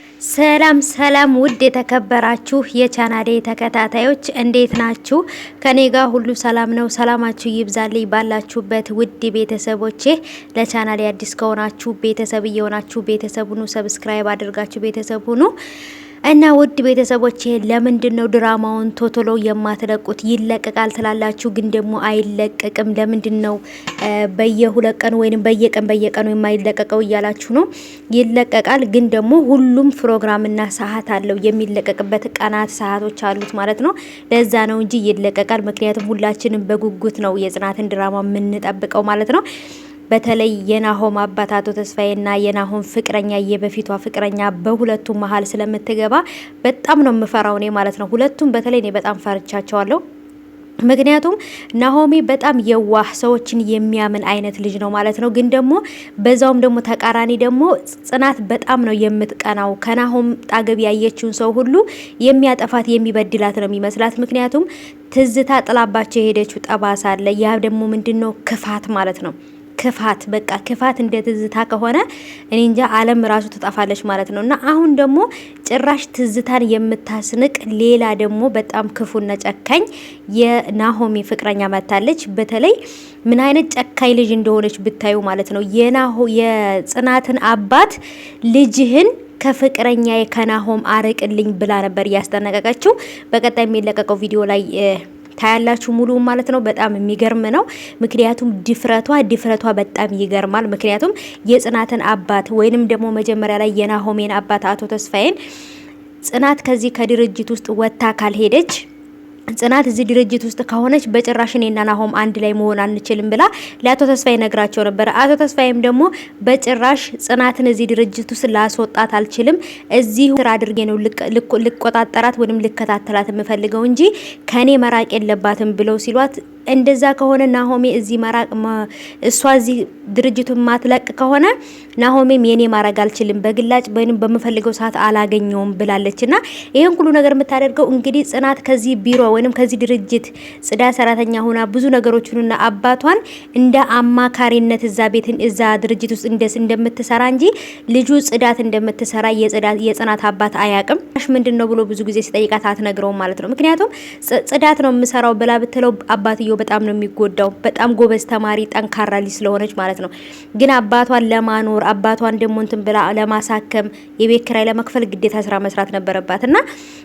ሰላም ሰላም ውድ የተከበራችሁ የቻናሌ ተከታታዮች እንዴት ናችሁ? ከኔ ጋር ሁሉ ሰላም ነው። ሰላማችሁ ይብዛልኝ ባላችሁበት ውድ ቤተሰቦቼ። ለቻናሌ አዲስ ከሆናችሁ ቤተሰብ እየሆናችሁ ቤተሰቡኑ ሰብስክራይብ አድርጋችሁ ቤተሰቡኑ እና ውድ ቤተሰቦቼ ለምንድነው ድራማውን ቶቶሎ የማትለቁት? ይለቀቃል ትላላችሁ ግን ደግሞ አይለቀቅም። ለምንድነው በየሁለት ቀን ወይንም በየቀኑ የማይለቀቀው እያላችሁ ነው። ይለቀቃል ግን ደግሞ ሁሉም ፕሮግራምና ሰዓት አለው። የሚለቀቅበት ቀናት ሰዓቶች አሉት ማለት ነው። ለዛ ነው እንጂ ይለቀቃል። ምክንያቱም ሁላችንም በጉጉት ነው የጽናትን ድራማ የምንጠብቀው ማለት ነው። በተለይ የናሆም አባት አቶ ተስፋዬና የናሆም ፍቅረኛ የበፊቷ ፍቅረኛ በሁለቱም መሀል ስለምትገባ በጣም ነው የምፈራው እኔ ማለት ነው። ሁለቱም በተለይ እኔ በጣም ፈርቻቸዋለሁ። ምክንያቱም ናሆሜ በጣም የዋህ ሰዎችን የሚያምን አይነት ልጅ ነው ማለት ነው። ግን ደግሞ በዛውም ደግሞ ተቃራኒ ደግሞ ጽናት በጣም ነው የምትቀናው። ከናሆም ጣገብ ያየችውን ሰው ሁሉ የሚያጠፋት የሚበድላት ነው የሚመስላት። ምክንያቱም ትዝታ ጥላባቸው የሄደችው ጠባሳ አለ። ያ ደግሞ ምንድነው? ክፋት ማለት ነው። ክፋት በቃ ክፋት እንደ ትዝታ ከሆነ እኔ እንጃ ዓለም ራሱ ትጠፋለች ማለት ነው። እና አሁን ደግሞ ጭራሽ ትዝታን የምታስንቅ ሌላ ደግሞ በጣም ክፉና ጨካኝ የናሆሚ ፍቅረኛ መታለች። በተለይ ምን አይነት ጨካኝ ልጅ እንደሆነች ብታዩ ማለት ነው። የጽናትን አባት ልጅህን ከፍቅረኛ ከናሆም አርቅልኝ ብላ ነበር ያስጠነቀቀችው። በቀጣይ የሚለቀቀው ቪዲዮ ላይ ታያላችሁ ሙሉ ማለት ነው። በጣም የሚገርም ነው። ምክንያቱም ድፍረቷ በጣም ይገርማል። ምክንያቱም የጽናትን አባት ወይንም ደግሞ መጀመሪያ ላይ የናሆሜን አባት አቶ ተስፋዬን ጽናት ከዚህ ከድርጅት ውስጥ ወጥታ ካልሄደች ጽናት እዚህ ድርጅት ውስጥ ከሆነች በጭራሽ እኔና ናሆም አንድ ላይ መሆን አንችልም ብላ ለአቶ ተስፋዬ ነግራቸው ነበር። አቶ ተስፋዬም ደግሞ በጭራሽ ጽናትን እዚህ ድርጅት ውስጥ ላስወጣት አልችልም፣ እዚህ ስራ አድርጌ ነው ልቆጣጠራት ወይም ልከታተላት የምፈልገው እንጂ ከኔ መራቅ የለባትም ብለው ሲሏት እንደዛ ከሆነ ናሆሜ እዚህ መራቅ እሷ እዚህ ድርጅቱን ማትለቅ ከሆነ ናሆሜም የኔ ማረግ አልችልም፣ በግላጭ ወይንም በመፈልገው ሰዓት አላገኘውም ብላለችና ይሄን ሁሉ ነገር የምታደርገው እንግዲህ ጽናት ከዚህ ቢሮ ወይንም ከዚህ ድርጅት ጽዳት ሰራተኛ ሆና ብዙ ነገሮችንና አባቷን እንደ አማካሪነት እዛ ቤትን እዛ ድርጅት ውስጥ እንደምትሰራ እንጂ ልጁ ጽዳት እንደምትሰራ የጽናት አባት አያቅም። ምንድነው ብሎ ብዙ ጊዜ ሲጠይቃት አትነግረውም ማለት ነው። ምክንያቱም ጽዳት ነው የምሰራው ብላ ብትለው አባትዮ በጣም ነው የሚጎዳው። በጣም ጎበዝ ተማሪ ጠንካራ ልጅ ስለሆነች ማለት ነው። ግን አባቷን ለማኖር አባቷን ደግሞ እንትን ብላ ለማሳከም የቤት ኪራይ ለመክፈል ግዴታ ስራ መስራት ነበረባት እና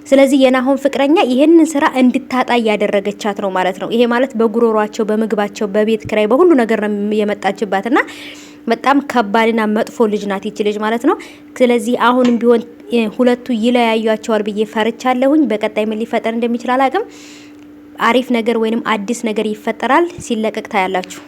ስለዚህ የናሆም ፍቅረኛ ይሄንን ስራ እንድታጣ ያደረገቻት ነው ማለት ነው። ይሄ ማለት በጉሮሯቸው፣ በምግባቸው፣ በቤት ኪራይ በሁሉ ነገር ነው የመጣችባትና በጣም ከባድና መጥፎ ልጅ ናት ይቺ ልጅ ማለት ነው። ስለዚህ አሁንም ቢሆን ሁለቱ ይለያዩአቸዋል ብዬ ፈርቻለሁኝ። በቀጣይ ምን ሊፈጠር እንደሚችል አላቅም። አሪፍ ነገር ወይንም አዲስ ነገር ይፈጠራል። ሲለቀቅ ታያላችሁ።